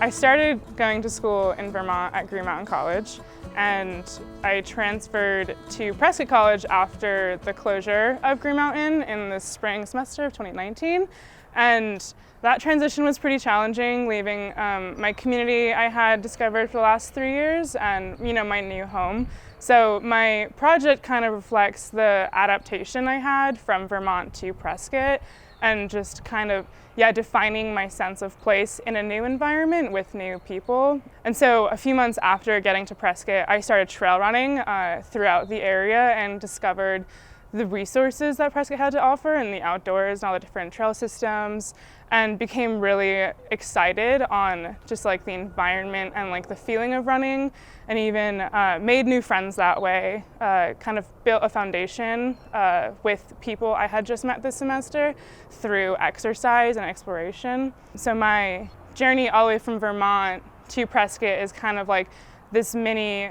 I started going to school in Vermont at Green Mountain College, and I transferred to Prescott College after the closure of Green Mountain in the spring semester of 2019. And that transition was pretty challenging, leaving my community I had discovered for the last 3 years and, my new home. So my project kind of reflects the adaptation I had from Vermont to Prescott and just kind of, defining my sense of place in a new environment with new people. And so a few months after getting to Prescott, I started trail running throughout the area and discovered the resources that Prescott had to offer in the outdoors and all the different trail systems, and became really excited on just like the environment and like the feeling of running, and even made new friends that way, kind of built a foundation with people I had just met this semester through exercise and exploration. So my journey all the way from Vermont to Prescott is kind of like this mini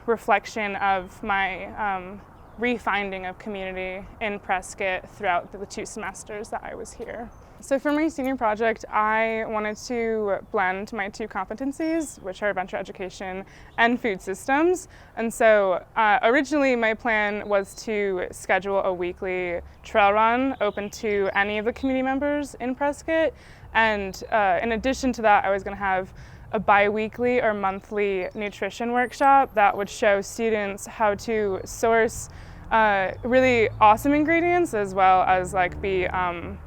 reflection of my refinding of community in Prescott throughout the 2 semesters that I was here. So for my senior project, I wanted to blend my 2 competencies, which are adventure education and food systems. And so originally my plan was to schedule a weekly trail run open to any of the community members in Prescott. And in addition to that, I was going to have a bi-weekly or monthly nutrition workshop that would show students how to source really awesome ingredients, as well as be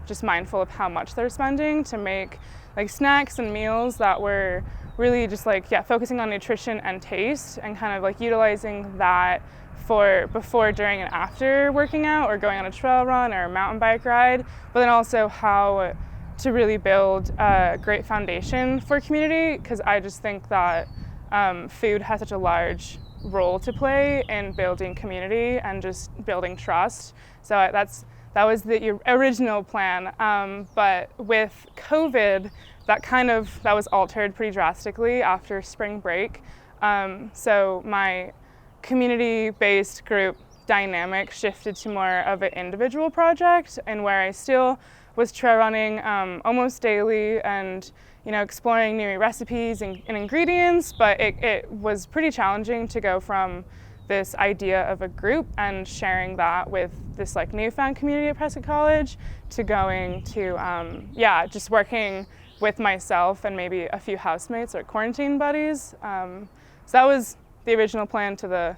just mindful of how much they're spending to make snacks and meals that were really just focusing on nutrition and taste, and kind of utilizing that for before, during, and after working out or going on a trail run or a mountain bike ride, but then also how to really build a great foundation for community, because I just think that food has such a large role to play in building community and just building trust. So that was the original plan, but with COVID, that was altered pretty drastically after spring break. So my community-based group dynamic shifted to more of an individual project, and where I still was trail running almost daily and exploring new recipes and ingredients, but it was pretty challenging to go from this idea of a group and sharing that with this newfound community at Prescott College to going to just working with myself and maybe a few housemates or quarantine buddies. So that was the original plan to the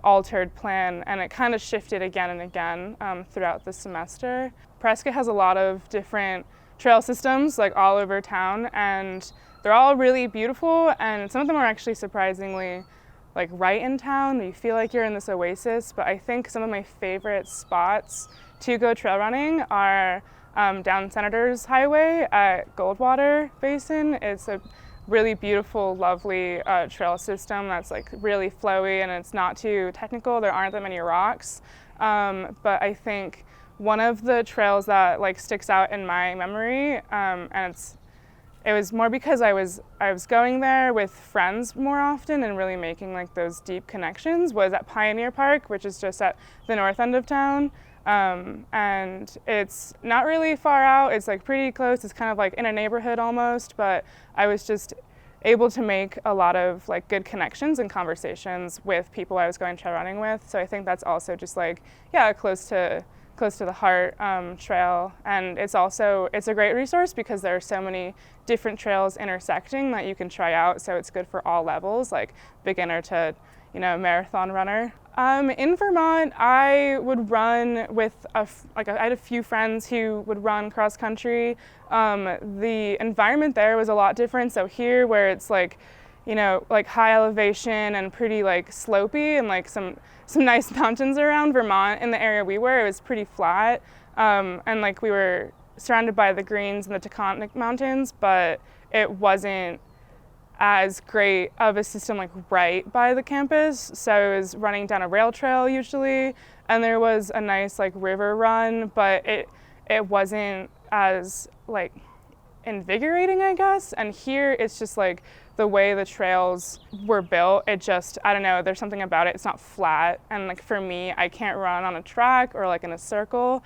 altered plan, and it kind of shifted again and again throughout the semester. Prescott has a lot of different trail systems all over town, and they're all really beautiful, and some of them are actually surprisingly right in town. You feel like you're in this oasis, but I think some of my favorite spots to go trail running are down Senators Highway at Goldwater Basin. It's a really beautiful, lovely trail system that's really flowy, and it's not too technical. There aren't that many rocks, but I think one of the trails that sticks out in my memory, and it was more because I was going there with friends more often and really making those deep connections, was at Pioneer Park, which is just at the north end of town. And it's not really far out, it's pretty close, it's kind of in a neighborhood almost, but I was just able to make a lot of good connections and conversations with people I was going trail running with. So I think that's also just close to the heart trail, and it's a great resource because there are so many different trails intersecting that you can try out, so it's good for all levels, beginner to marathon runner. In Vermont, I would run with I had a few friends who would run cross country. The environment there was a lot different. So here, where it's high elevation and pretty slopey, and some nice mountains around Vermont, in the area we were, it was pretty flat, and we were surrounded by the Greens and the Taconic Mountains, but it wasn't as great of a system right by the campus. So I was running down a rail trail usually, and there was a nice river run, but it wasn't as invigorating, I guess. And here it's just the way the trails were built, it just, I don't know, there's something about it. It's not flat, and for me, I can't run on a track or in a circle.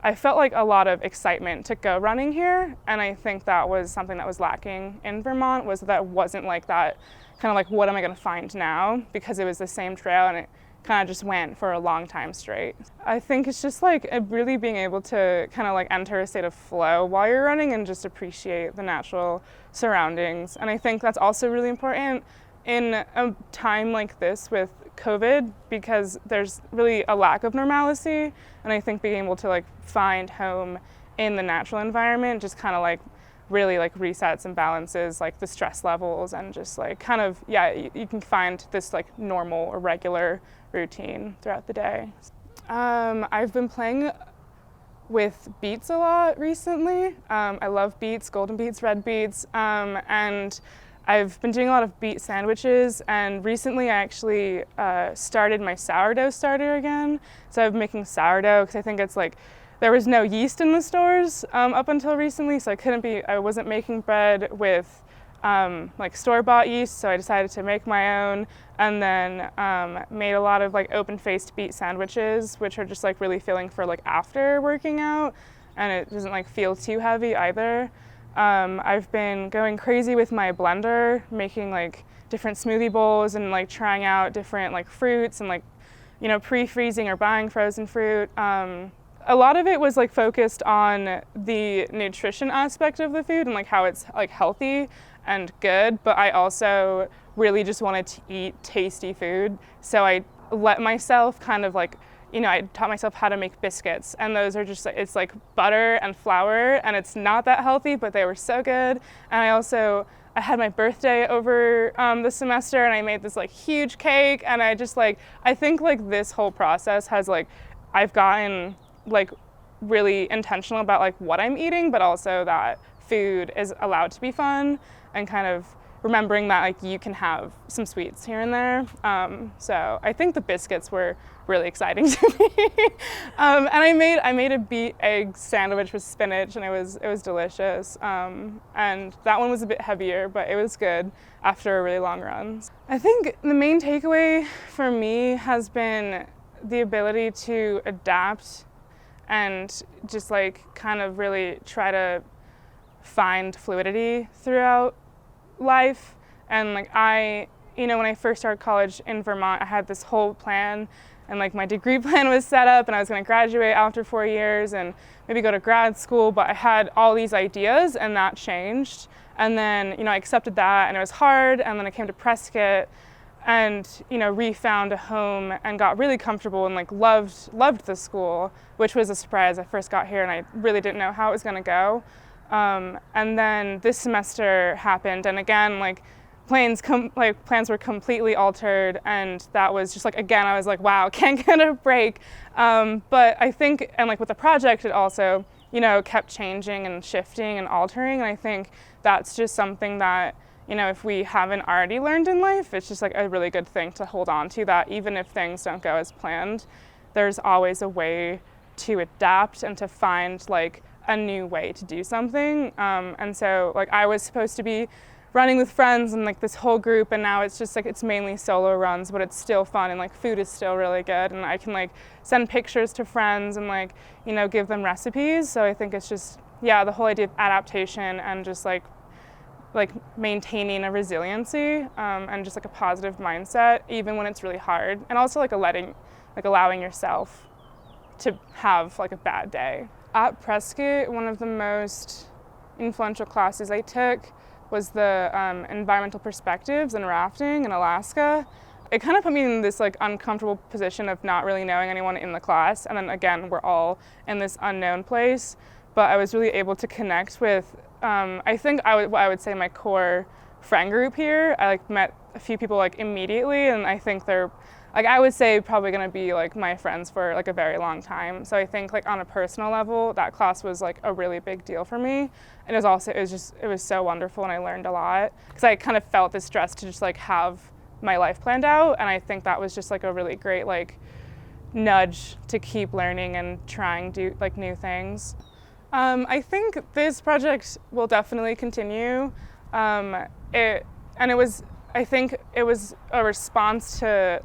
I felt like a lot of excitement to go running here, and I think that was something that was lacking in Vermont, was that it wasn't like that kind of like, what am I going to find now, because it was the same trail and it kind of just went for a long time straight. I think it's just like really being able to kind of like enter a state of flow while you're running and just appreciate the natural surroundings. And I think that's also really important in a time like this with COVID, because there's really a lack of normalcy, and I think being able to like find home in the natural environment just kind of like really like resets and balances like the stress levels, and just like kind of, yeah, you can find this like normal or regular routine throughout the day. I've been playing with beets a lot recently. I love beets, golden beets, red beets, and I've been doing a lot of beet sandwiches, and recently I actually started my sourdough starter again. So I've been making sourdough because I think it's like, there was no yeast in the stores up until recently, so I wasn't making bread with like store-bought yeast, so I decided to make my own, and then made a lot of like open-faced beet sandwiches, which are just like really filling for like after working out, and it doesn't like feel too heavy either. I've been going crazy with my blender, making like different smoothie bowls and like trying out different like fruits and like, you know, pre-freezing or buying frozen fruit. A lot of it was like focused on the nutrition aspect of the food and like how it's like healthy and good, but I also really just wanted to eat tasty food. So I let myself kind of like, you know, I taught myself how to make biscuits, and those are just, it's like butter and flour, and it's not that healthy, but they were so good. And I had my birthday over the semester, and I made this like huge cake, and I think like this whole process has like, I've gotten like really intentional about like what I'm eating, but also that food is allowed to be fun, and kind of remembering that like you can have some sweets here and there. So I think the biscuits were really exciting to me. And I made a beet egg sandwich with spinach, and it was delicious. And that one was a bit heavier, but it was good after a really long run. I think the main takeaway for me has been the ability to adapt and just like kind of really try to find fluidity throughout life. And like when I first started college in Vermont, I had this whole plan, and like my degree plan was set up, and I was going to graduate after 4 years and maybe go to grad school, but I had all these ideas, and that changed. And then, you know, I accepted that, and it was hard, and then I came to Prescott and, you know, refound a home and got really comfortable and like loved the school, which was a surprise. I first got here and I really didn't know how it was going to go. And then this semester happened, and again, like plans were completely altered, and that was just like, again, I was like, wow, can't get a break. But I think, and like with the project, it also, you know, kept changing and shifting and altering, and I think that's just something that, you know, if we haven't already learned in life, it's just like a really good thing to hold on to, that even if things don't go as planned, there's always a way to adapt and to find like a new way to do something. And so like I was supposed to be running with friends and like this whole group, and now it's just like it's mainly solo runs, but it's still fun, and like food is still really good, and I can like send pictures to friends and like, you know, give them recipes. So I think it's just, yeah, the whole idea of adaptation and just like maintaining a resiliency and just like a positive mindset even when it's really hard, and also like allowing yourself to have like a bad day. At Prescott, one of the most influential classes I took was the environmental perspectives and rafting in Alaska. It kind of put me in this like uncomfortable position of not really knowing anyone in the class, and then again, we're all in this unknown place, but I was really able to connect with, I think I would say my core friend group here. I like met a few people like immediately, and I think they're like, I would say probably gonna be like my friends for like a very long time. So I think like on a personal level, that class was like a really big deal for me. And it was so wonderful, and I learned a lot, because I kind of felt this stress to just like have my life planned out. And I think that was just like a really great like nudge to keep learning and trying to do like new things. I think this project will definitely continue. I think it was a response to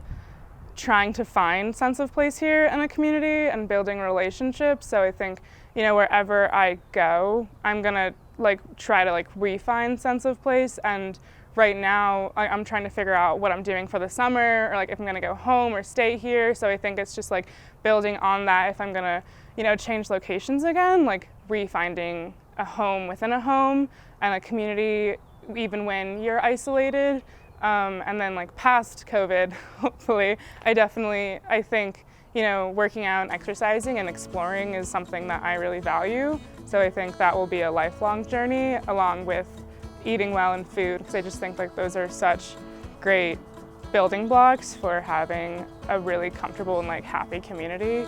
trying to find sense of place here in a community and building relationships. So I think, you know, wherever I go, I'm gonna like try to like re-find sense of place. And right now I'm trying to figure out what I'm doing for the summer, or like if I'm gonna go home or stay here. So I think it's just like building on that. If I'm gonna, you know, change locations again, like re-finding a home within a home and a community even when you're isolated. And then like past COVID, hopefully, I think, you know, working out and exercising and exploring is something that I really value. So I think that will be a lifelong journey, along with eating well and food, because I just think like those are such great building blocks for having a really comfortable and like happy community.